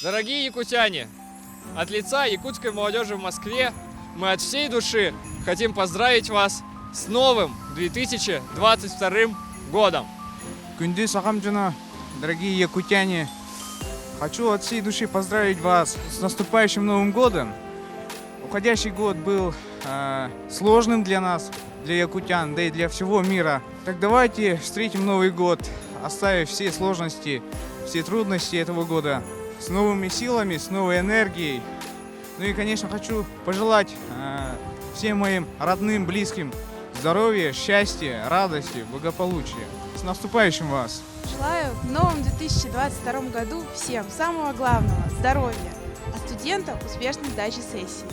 Дорогие якутяне, от лица якутской молодежи в Москве мы от всей души хотим поздравить вас с новым 2022 годом. Күнде сағам жана, дорогие якутяне, хочу от всей души поздравить вас с наступающим Новым годом. Уходящий год был сложным для нас, для якутян, да и для всего мира. Так давайте встретим Новый год, оставив все сложности, все трудности этого года с новыми силами, с новой энергией. Ну и, конечно, хочу пожелать всем моим родным, близким здоровья, счастья, радости, благополучия. С наступающим вас! Желаю в новом 2022 году всем самого главного – здоровья, а студентам – успешной сдачи сессии.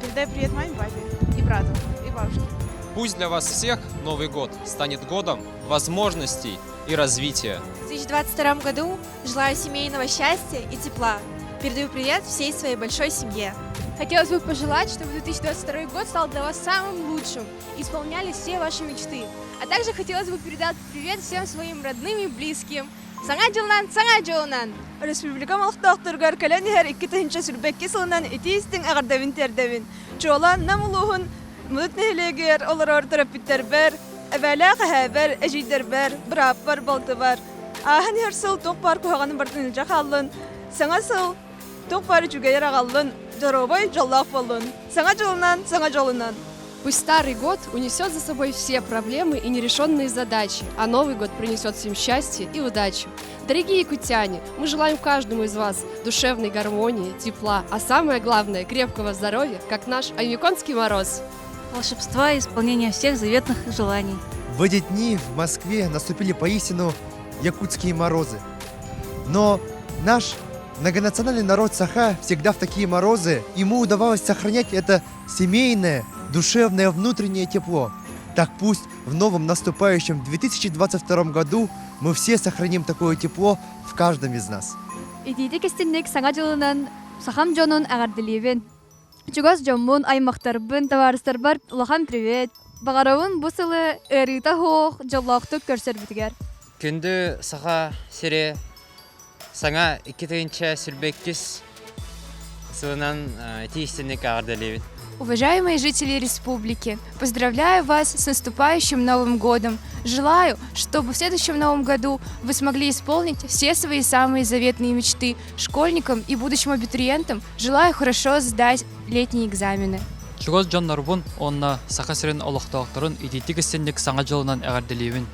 Передай привет маме, папе и брату, и бабушке. Пусть для вас всех Новый год станет годом возможностей и развития. В 2022 году желаю семейного счастья и тепла. Передаю привет всей своей большой семье. Хотелось бы пожелать, чтобы 2022 год стал для вас самым лучшим и исполнялись все ваши мечты. А также хотелось бы передать привет всем своим родным и близким. Саңа жылынан. Республика Малхтақтыргар кәлән һәр 2-нче сүрбәкке сылынан итистин агардавин тердавин. Чолан намулуһун мут нәһлегер олар тарафиттер бер, әвәлә хәбәр әҗидер бер, браппар балтыбар. Аһын һәр сыл ток парк һаганы бартын җахаллын. Саңа сыл ток пары жүгәйер агаллын. Доробай жаллах болын. Саңа жылынан. Пусть старый год унесет за собой все проблемы и нерешенные задачи, а Новый год принесет всем счастье и удачу. Дорогие якутяне, мы желаем каждому из вас душевной гармонии, тепла, а самое главное – крепкого здоровья, как наш Аймиконский мороз. Волшебства и исполнения всех заветных желаний. В эти дни в Москве наступили поистину якутские морозы. Но наш многонациональный народ Саха всегда в такие морозы, ему удавалось сохранять это семейное, душевное внутреннее тепло. Так пусть в новом наступающем 2022 году мы все сохраним такое тепло в каждом из нас. Итиди кестинник саңа жылынан сахам жонун агардылибин. Чугас жоммун аймактарбын товарыстарбар улахан привет. Багаравын бу сылы эрита хох жоллоктук көрсөрбүтүгер. Күндү саха сире саңа 2-нче сүрбеккис сылынан тиистинник агардылибин. Уважаемые жители республики, поздравляю вас с наступающим Новым годом. Желаю, чтобы в следующем Новом году вы смогли исполнить все свои самые заветные мечты. Школьникам и будущим абитуриентам желаю хорошо сдать летние экзамены. Чугоз Джон Нарбун, онна сахасырын олохтоокторун идитик истенник саңа жылынан эгардилибин.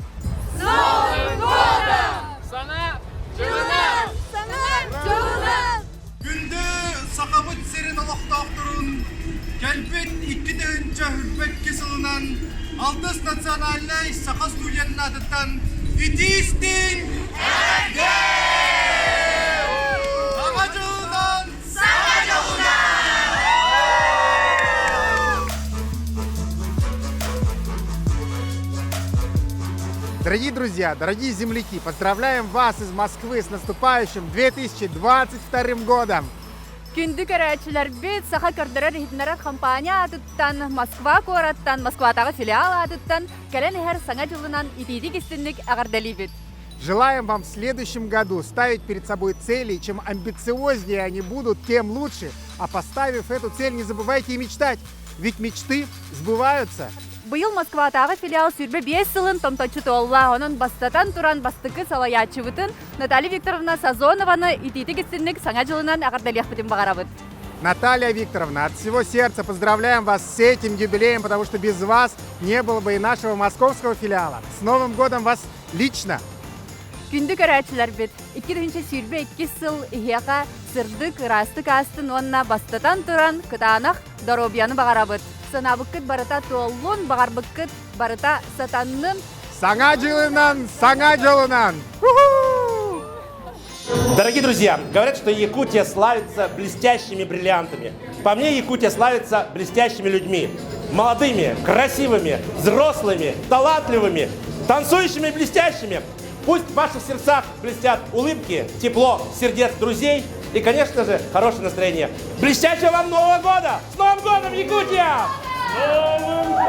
С Новым годом! Саңа жылынан! Саңа жылынан! Күнде сақабыт серин олохтоокторун Кәлбет 2-нче хүрбәкке сылынан Алтыс национальный саха студентин атыттан Итистин әгә! Саңа жылынан! Саңа жылынан! Дорогие друзья, дорогие земляки, поздравляем вас из Москвы с наступающим 2022 годом! Күнді көрәтшілер бет саха көрдірер хитнерер компания атыттан, Москва кораттан, Москватағы филиал атыттан, кәлен әр саңа жылынан итиди кестінлік ағардали бет. Желаем вам в следующем году ставить перед собой цели, чем амбициознее они будут, тем лучше. А поставив эту цель, не забывайте и мечтать, ведь мечты сбываются. Быйыл Москватағы филиал сүрбе 5 сылын томточу толла, onun бастатан туран бастықы салаячы бұтын Наталья Викторовна Сазонованы итиди кестінлік саңа жылынан ағардалиях бітін бағарабыт. Наталья Викторовна, от всего сердца поздравляем вас с этим юбилеем, потому что без вас не было бы и нашего московского филиала. С Новым годом вас лично! Күнді көрәтшілер бет, 2-нче сүрбе 2 сыл ихияға сырдық растық астын онна бастатан туран кытанақ доробияны бағарабыт. Санабыккыт барыта толлун, бағарбыккыт барыта сатаннын. Саңа жылынан! Дорогие друзья, говорят, что Якутия славится блестящими бриллиантами. По мне, Якутия славится блестящими людьми. Молодыми, красивыми, взрослыми, талантливыми, танцующими и блестящими. Пусть в ваших сердцах блестят улыбки, тепло сердец друзей и, конечно же, хорошее настроение. Блестящего вам Нового года! С Новым годом, Якутия! С Новым годом!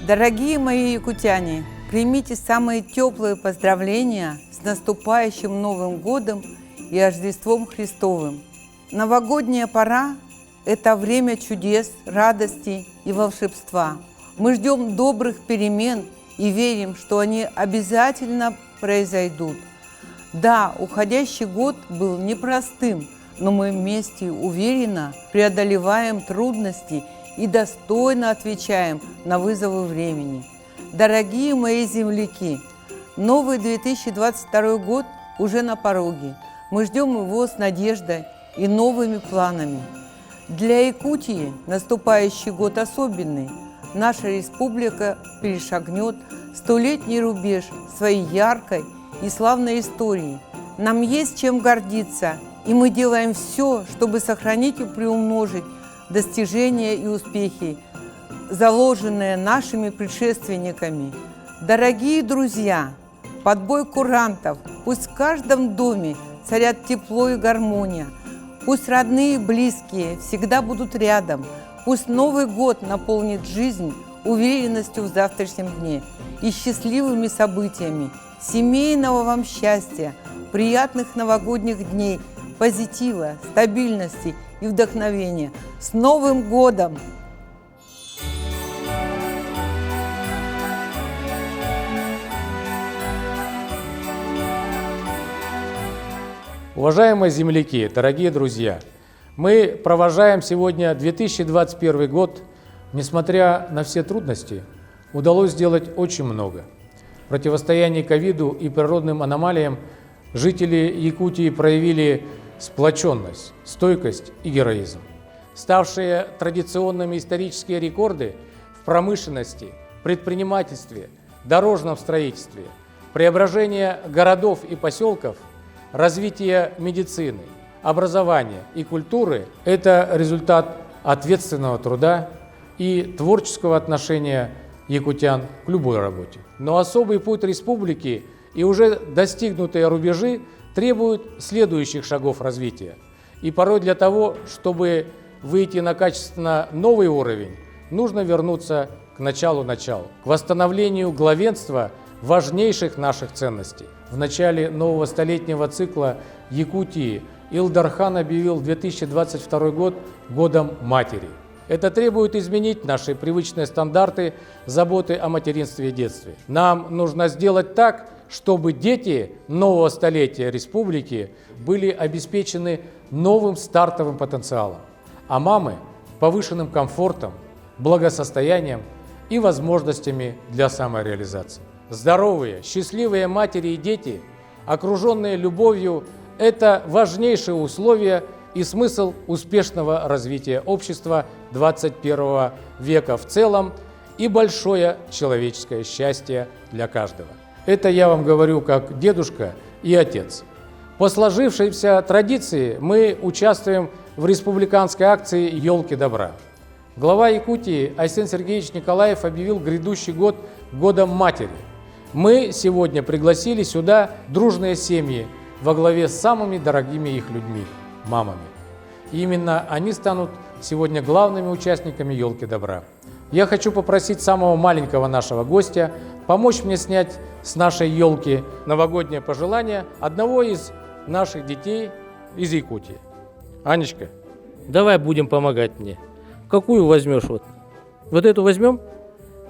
Дорогие мои якутяне, примите самые теплые поздравления с наступающим Новым годом и Рождеством Христовым. Новогодняя пора – это время чудес, радости и волшебства. Мы ждем добрых перемен и верим, что они обязательно произойдут. Да, уходящий год был непростым, но мы вместе уверенно преодолеваем трудности и достойно отвечаем на вызовы времени. Дорогие мои земляки, новый 2022 год уже на пороге. Мы ждем его с надеждой и новыми планами. Для Якутии наступающий год особенный. Наша республика перешагнет столетний рубеж своей яркой и славной истории. Нам есть чем гордиться, и мы делаем все, чтобы сохранить и приумножить достижения и успехи, заложенные нашими предшественниками. Дорогие друзья, под бой курантов пусть в каждом доме царят тепло и гармония, пусть родные и близкие всегда будут рядом, пусть Новый год наполнит жизнь уверенностью в завтрашнем дне и счастливыми событиями. Семейного вам счастья, приятных новогодних дней, позитива, стабильности и вдохновения. С Новым годом! Уважаемые земляки, дорогие друзья, мы провожаем сегодня 2021 год. Несмотря на все трудности, удалось сделать очень много. В противостоянии ковиду и природным аномалиям жители Якутии проявили сплоченность, стойкость и героизм. Ставшие традиционными исторические рекорды в промышленности, предпринимательстве, дорожном строительстве, преображение городов и поселков, развитие медицины, образования и культуры – это результат ответственного труда и творческого отношения якутян к любой работе. Но особый путь республики и уже достигнутые рубежи требуют следующих шагов развития. И порой для того, чтобы выйти на качественно новый уровень, нужно вернуться к началу, к восстановлению главенства важнейших наших ценностей. В начале нового столетнего цикла Якутии Илдархан объявил 2022 год годом матери. Это требует изменить наши привычные стандарты заботы о материнстве и детстве. Нам нужно сделать так, чтобы дети нового столетия республики были обеспечены новым стартовым потенциалом, а мамы – повышенным комфортом, благосостоянием и возможностями для самореализации. Здоровые, счастливые матери и дети, окруженные любовью – это важнейшие условия и смысл успешного развития общества 21 века в целом и большое человеческое счастье для каждого. Это я вам говорю как дедушка и отец. По сложившейся традиции мы участвуем в республиканской акции «Елки добра». Глава Якутии Айсен Сергеевич Николаев объявил грядущий год годом матери. Мы сегодня пригласили сюда дружные семьи во главе с самыми дорогими их людьми – мамами. И именно они станут сегодня главными участниками «Елки добра». Я хочу попросить самого маленького нашего гостя помочь мне снять с нашей елки новогоднее пожелание одного из наших детей из Якутии. Анечка, давай будем помогать мне. Какую возьмешь? Вот эту возьмем?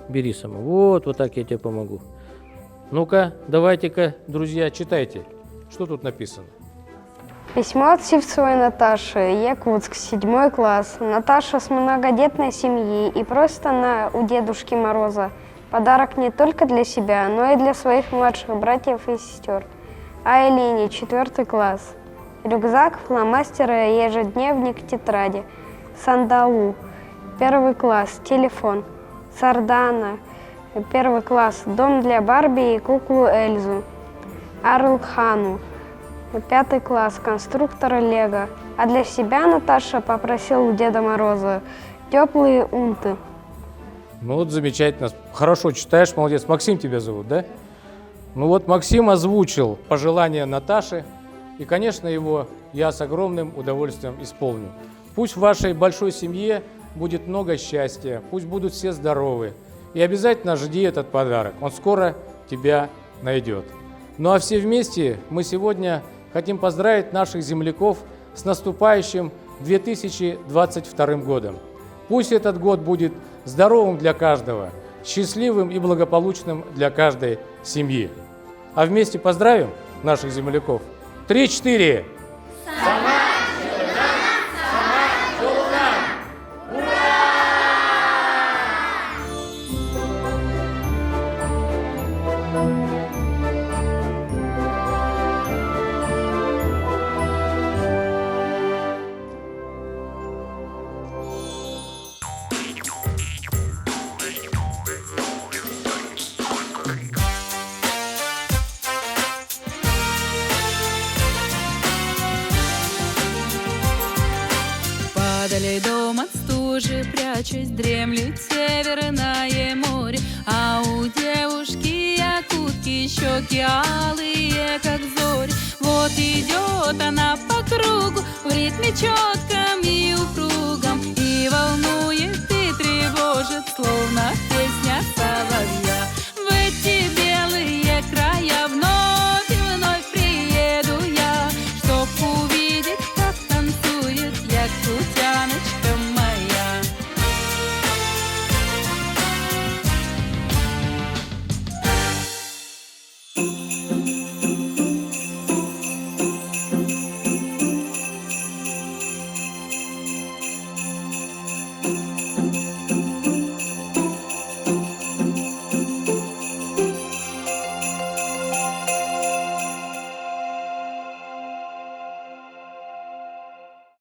Бери сама. Вот так я тебе помогу. Ну-ка, давайте-ка, друзья, читайте. Что тут написано? Письмо от Сивцевой Наташи, Якутск, 7 класс. Наташа с многодетной семьи и просит она у Дедушки Мороза подарок не только для себя, но и для своих младших братьев и сестер. Айлине, 4 класс. Рюкзак, фломастеры, ежедневник, тетради. Сандалу, 1 класс, телефон. Сардана, 1 класс, дом для Барби и куклу Эльзу. Арлхану, 5 класс, конструктора Лего. А для себя Наташа попросила у Деда Мороза теплые унты. Ну вот замечательно. Хорошо читаешь, молодец. Максим тебя зовут, да? Ну вот Максим озвучил пожелания Наташи. И, конечно, его я с огромным удовольствием исполню. Пусть в вашей большой семье будет много счастья, пусть будут все здоровы. и обязательно жди этот подарок. Он скоро тебя найдет. Ну а все вместе мы сегодня хотим поздравить наших земляков с наступающим 2022 годом. Пусть этот год будет здоровым для каждого, счастливым и благополучным для каждой семьи. А вместе поздравим наших земляков. 3-4! Падали дом от стужи, прячась, дремлет северное море. А у девушки якутки щеки алые, как зори. Вот идет она по кругу в ритме четком и упругом, и волнует, и тревожит, словно в